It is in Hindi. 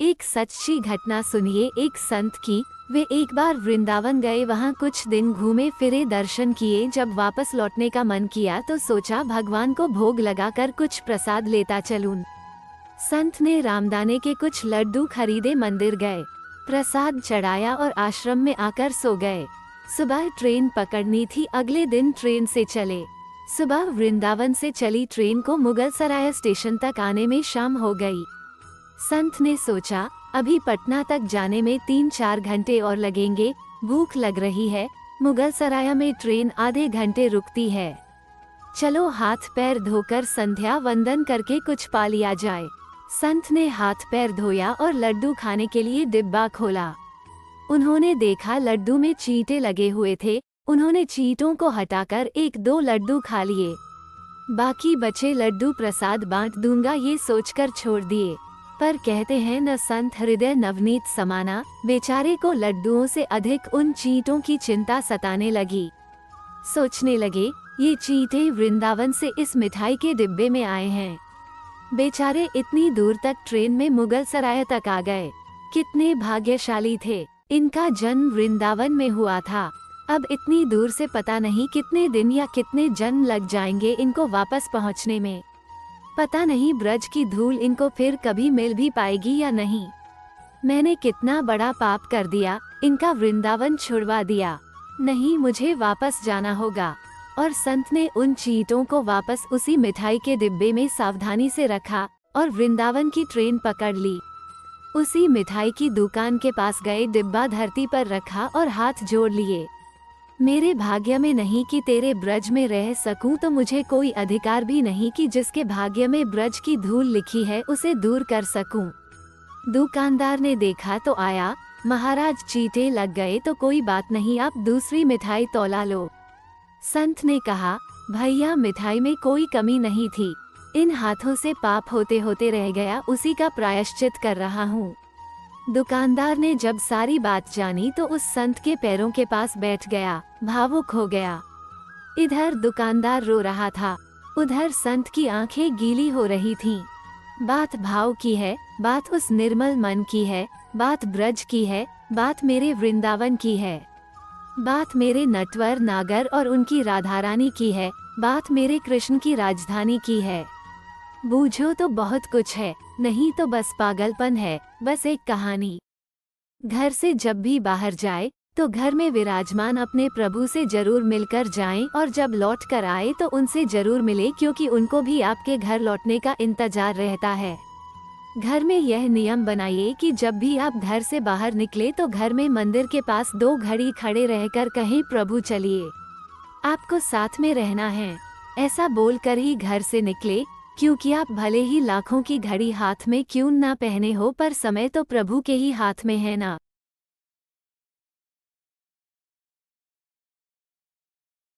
एक सच्ची घटना सुनिए एक संत की। वे एक बार वृंदावन गए, वहाँ कुछ दिन घूमे फिरे, दर्शन किए। जब वापस लौटने का मन किया तो सोचा भगवान को भोग लगाकर कुछ प्रसाद लेता चलूं। संत ने रामदाने के कुछ लड्डू खरीदे, मंदिर गए, प्रसाद चढ़ाया और आश्रम में आकर सो गए। सुबह ट्रेन पकड़नी थी, अगले दिन ट्रेन से चले। सुबह वृंदावन से चली ट्रेन को मुगलसराय स्टेशन तक आने में शाम हो गई। संत ने सोचा अभी पटना तक जाने में 3-4 घंटे और लगेंगे, भूख लग रही है, मुगलसराय में ट्रेन आधे घंटे रुकती है, चलो हाथ पैर धोकर संध्या वंदन करके कुछ पा लिया जाए। संत ने हाथ पैर धोया और लड्डू खाने के लिए डिब्बा खोला। उन्होंने देखा लड्डू में चींटे लगे हुए थे। उन्होंने चींटों को हटाकर 1-2 लड्डू खा लिए, बाकी बचे लड्डू प्रसाद बांट दूंगा ये सोचकर छोड़ दिए। पर कहते हैं न संत हृदय नवनीत समाना, बेचारे को लड्डुओं से अधिक उन चींटों की चिंता सताने लगी। सोचने लगे ये चींटे वृंदावन से इस मिठाई के डिब्बे में आए हैं, बेचारे इतनी दूर तक ट्रेन में मुगलसराय तक आ गए, कितने भाग्यशाली थे, इनका जन्म वृंदावन में हुआ था। अब इतनी दूर से पता नहीं कितने दिन या कितने जन्म लग जाएंगे इनको वापस पहुंचने में। पता नहीं ब्रज की धूल इनको फिर कभी मिल भी पाएगी या नहीं। मैंने कितना बड़ा पाप कर दिया, इनका वृंदावन छुड़वा दिया। नहीं, मुझे वापस जाना होगा। और संत ने उन चींटों को वापस उसी मिठाई के डिब्बे में सावधानी से रखा और वृंदावन की ट्रेन पकड़ ली। उसी मिठाई की दुकान के पास गए, डिब्बा धरती पर रखा और हाथ जोड़ लिए। मेरे भाग्य में नहीं कि तेरे ब्रज में रह सकूं, तो मुझे कोई अधिकार भी नहीं कि जिसके भाग्य में ब्रज की धूल लिखी है उसे दूर कर सकूं। दुकानदार ने देखा तो आया, महाराज चींटे लग गए तो कोई बात नहीं, आप दूसरी मिठाई तौला लो। संत ने कहा भैया मिठाई में कोई कमी नहीं थी, इन हाथों से पाप होते होते रह गया, उसी का प्रायश्चित कर रहा हूँ। दुकानदार ने जब सारी बात जानी तो उस संत के पैरों के पास बैठ गया, भावुक हो गया। इधर दुकानदार रो रहा था, उधर संत की आंखें गीली हो रही थीं। बात भाव की है, बात उस निर्मल मन की है, बात ब्रज की है, बात मेरे वृंदावन की है, बात मेरे नटवर नागर और उनकी राधारानी की है, बात मेरे कृष्ण की राजधानी की है। बूझो तो बहुत कुछ है, नहीं तो बस पागलपन है, बस एक कहानी। घर से जब भी बाहर जाए तो घर में विराजमान अपने प्रभु से जरूर मिलकर जाएं, और जब लौट कर आए तो उनसे जरूर मिले, क्योंकि उनको भी आपके घर लौटने का इंतजार रहता है। घर में यह नियम बनाइए कि जब भी आप घर से बाहर निकले तो घर में मंदिर के पास 2 घड़ी खड़े रहकर कहें प्रभु चलिए, आपको साथ में रहना है, ऐसा बोलकर ही घर से निकले, क्योंकि आप भले ही लाखों की घड़ी हाथ में क्यों ना पहने हो, पर समय तो प्रभु के ही हाथ में है ना।